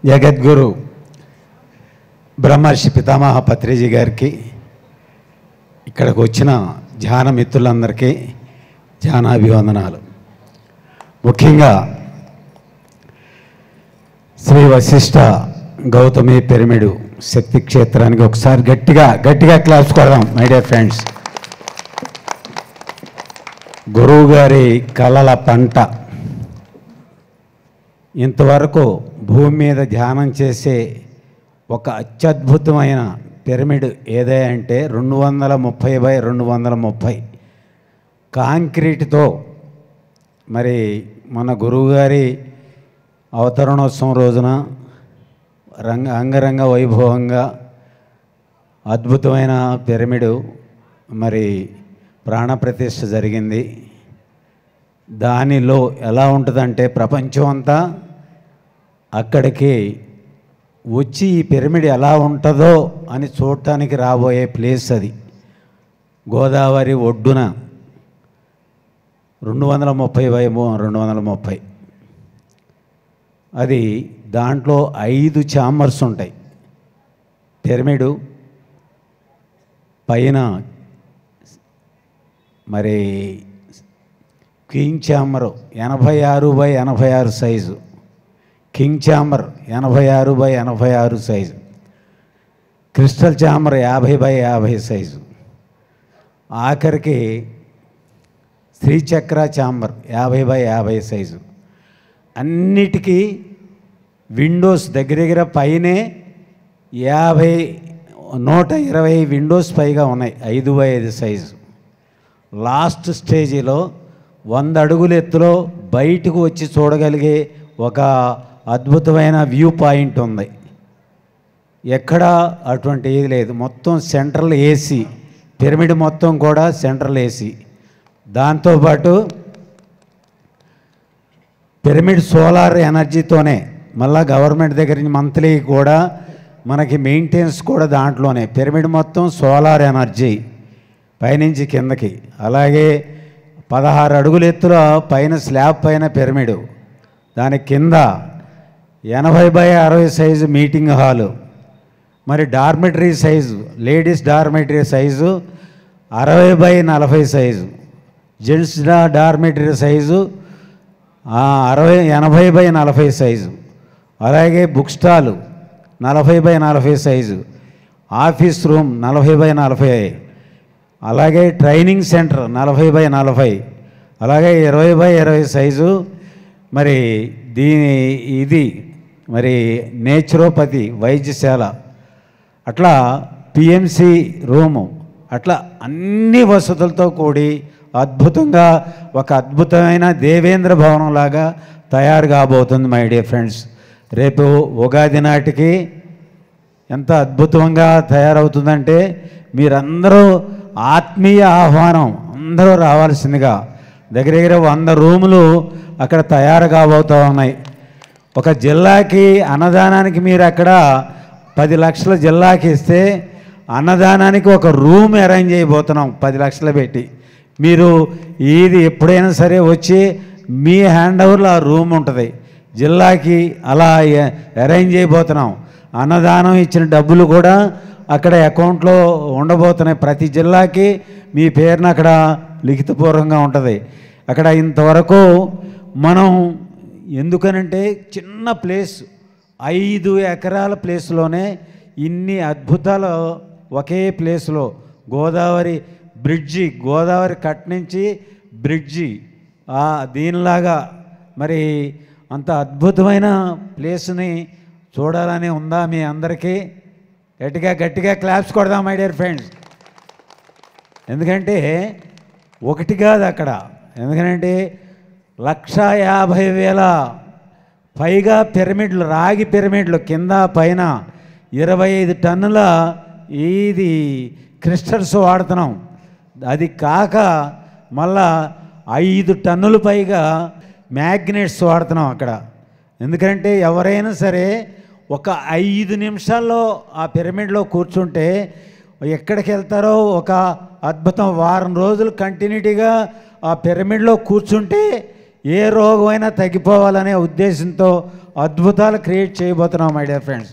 జగద్గురు బ్రహ్మర్షి పితామహ పత్రిజీ గారికి, ఇక్కడికి వచ్చిన ధ్యాన మిత్రులందరికీ ధ్యానాభివందనాలు. ముఖ్యంగా శ్రీ వశిష్ఠ గౌతమి పిరమిడ్ శక్తి క్షేత్రానికి ఒకసారి గట్టిగా క్లాస్ కొడదాం మై డియర్ ఫ్రెండ్స్. గురువు గారి కలల పంట. ఇంతవరకు భూమి మీద ధ్యానం చేసే ఒక అత్యద్భుతమైన పిరమిడ్ ఏదే అంటే 230x230 కాంక్రీట్తో. మరి మన గురువుగారి అవతరణోత్సవం రోజున అంగరంగ వైభవంగా అద్భుతమైన పిరమిడ్ మరి ప్రాణప్రతిష్ఠ జరిగింది. దానిలో ఎలా ఉంటుందంటే ప్రపంచం అంతా అక్కడికి వచ్చి ఈ పిరమిడ్ ఎలా ఉంటుందో అని చూడటానికి రాబోయే ప్లేస్ అది. గోదావరి ఒడ్డున 230x230 అది. దాంట్లో 5 ఛాంబర్స్ ఉంటాయి. పిరమిడు పైన మరి king chamber 86x86 size, king chamber 86x86 size, crystal chamber 50x50 size, ఆఖరికి శ్రీచక్ర ఛాంబర్ 50x50 సైజు. అన్నిటికీ విండోస్ దగ్గర పైనే 120 విండోస్ పైగా ఉన్నాయి 5x5 సైజు. లాస్ట్ స్టేజీలో 100 అడుగుల ఎత్తులో బయటకు వచ్చి చూడగలిగే ఒక అద్భుతమైన వ్యూ పాయింట్ ఉంది. ఎక్కడా అటువంటి ఏది లేదు. మొత్తం సెంట్రల్ ఏసీ, పిరమిడ్ మొత్తం కూడా సెంట్రల్ ఏసీ. దాంతోపాటు పిరమిడ్ సోలార్ ఎనర్జీతోనే, మళ్ళా గవర్నమెంట్ దగ్గర నుంచి మంత్లీ కూడా మనకి మెయింటెనెన్స్ కూడా దాంట్లోనే. పిరమిడ్ మొత్తం సోలార్ ఎనర్జీ పైనుంచి కిందకి. అలాగే 16 అడుగుల ఎత్తులో పైన స్లాబ్ పైన పిరమిడ్, దాని కింద 80x60 సైజు మీటింగ్ హాలు. మరి dormitory size, ladies dormitory size 60x40 size, gents dormitory size 80x40 size. అలాగే book stall 40x40 size, office room 40x40, అలాగే ట్రైనింగ్ సెంటర్ 40x40, అలాగే 20x20 సైజు. మరి ఇది మరి నేచురోపతి వైద్యశాల, అట్లా పిఎంసి రూము, అట్లా అన్ని వసతులతో కూడి అద్భుతంగా ఒక అద్భుతమైన దేవేంద్ర భవనం లాగా తయారు కాబోతుంది మై డియర్ ఫ్రెండ్స్. రేపు ఉగాది నాటికి ఎంత అద్భుతంగా తయారవుతుందంటే మీరందరూ ఆత్మీయ ఆహ్వానం, అందరూ రావాల్సిందిగా. దగ్గర 100 రూములు అక్కడ తయారు కాబోతూ ఉన్నాయి. ఒక జిల్లాకి అన్నదానానికి మీరు అక్కడ 10 లక్షల జిల్లాకి ఇస్తే అన్నదానానికి ఒక రూమ్ అరేంజ్ చేయబోతున్నాం 10 లక్షలు పెట్టి. మీరు ఇది ఎప్పుడైనా సరే వచ్చి మీ హ్యాండ్ ఓవర్లో ఆ రూమ్ ఉంటుంది జిల్లాకి, అలా అరేంజ్ చేయబోతున్నాం. అన్నదానం ఇచ్చిన డబ్బులు కూడా అక్కడ అకౌంట్లో ఉండబోతున్నాయి. ప్రతి జిల్లాకి మీ పేరున అక్కడ లిఖితపూర్వకంగా ఉంటుంది. అక్కడ ఇంతవరకు మనం ఎందుకనంటే చిన్న ప్లేస్, 5 ఎకరాల ప్లేస్లోనే ఇన్ని అద్భుతాలు ఒకే ప్లేస్లో. గోదావరి బ్రిడ్జి, గోదావరి కట్ నుంచి బ్రిడ్జి దీనిలాగా మరి అంత అద్భుతమైన ప్లేస్ని చూడాలని ఉందా మీ అందరికీ? గట్టిగా క్లాప్స్ కొడదాం మై డియర్ ఫ్రెండ్స్. ఎందుకంటే ఒకటి కాదు అక్కడ, ఎందుకంటే 150,000 పైగా పిరమిడ్లు, రాగి పిరమిడ్లు కింద పైన 25 టన్నుల ఇది క్రిస్టల్స్ వాడుతున్నాం. అది కాక మళ్ళా 5 టన్నులు పైగా మ్యాగ్నెట్స్ వాడుతున్నాం అక్కడ. ఎందుకంటే ఎవరైనా సరే ఒక 5 నిమిషాల్లో ఆ పిరమిడ్లో కూర్చుంటే ఎక్కడికి వెళ్తారో ఒక అద్భుతం. వారం రోజులు కంటిన్యూటీగా ఆ పిరమిడ్లో కూర్చుంటే ఏ రోగమైనా తగ్గిపోవాలనే ఉద్దేశంతో అద్భుతాలు క్రియేట్ చేయబోతున్నాం మై డియర్ ఫ్రెండ్స్.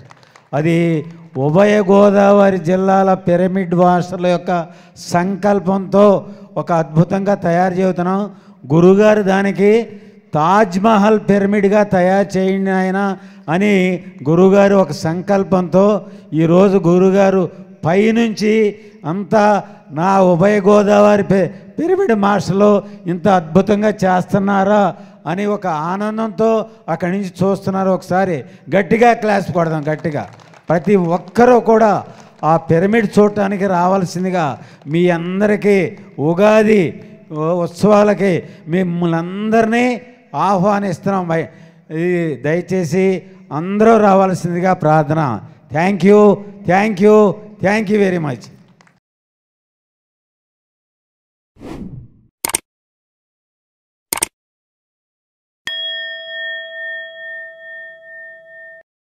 అది ఉభయ గోదావరి జిల్లాల పిరమిడ్ మాస్టర్ల యొక్క సంకల్పంతో ఒక అద్భుతంగా తయారు చేస్తున్నాం. గురుగారు దానికి తాజ్మహల్ పిరమిడ్గా తయారు చేయండి ఆయన అని గురుగారు ఒక సంకల్పంతో ఈరోజు గురుగారు పైనుంచి అంతా నా ఉభయ గోదావరి పిరమిడ్ మాస్టర్లు ఇంత అద్భుతంగా చేస్తున్నారా అని ఒక ఆనందంతో అక్కడి నుంచి చూస్తున్నారు. ఒకసారి గట్టిగా క్లాస్ కొడదాం, గట్టిగా. ప్రతి ఒక్కరూ కూడా ఆ పిరమిడ్ చూడటానికి రావాల్సిందిగా మీ అందరికీ ఉగాది ఉత్సవాలకి మిమ్మల్ని అందరినీ ఆహ్వానిస్తున్నాం. దయచేసి అందరూ రావాల్సిందిగా ప్రార్థన. Thank you very much.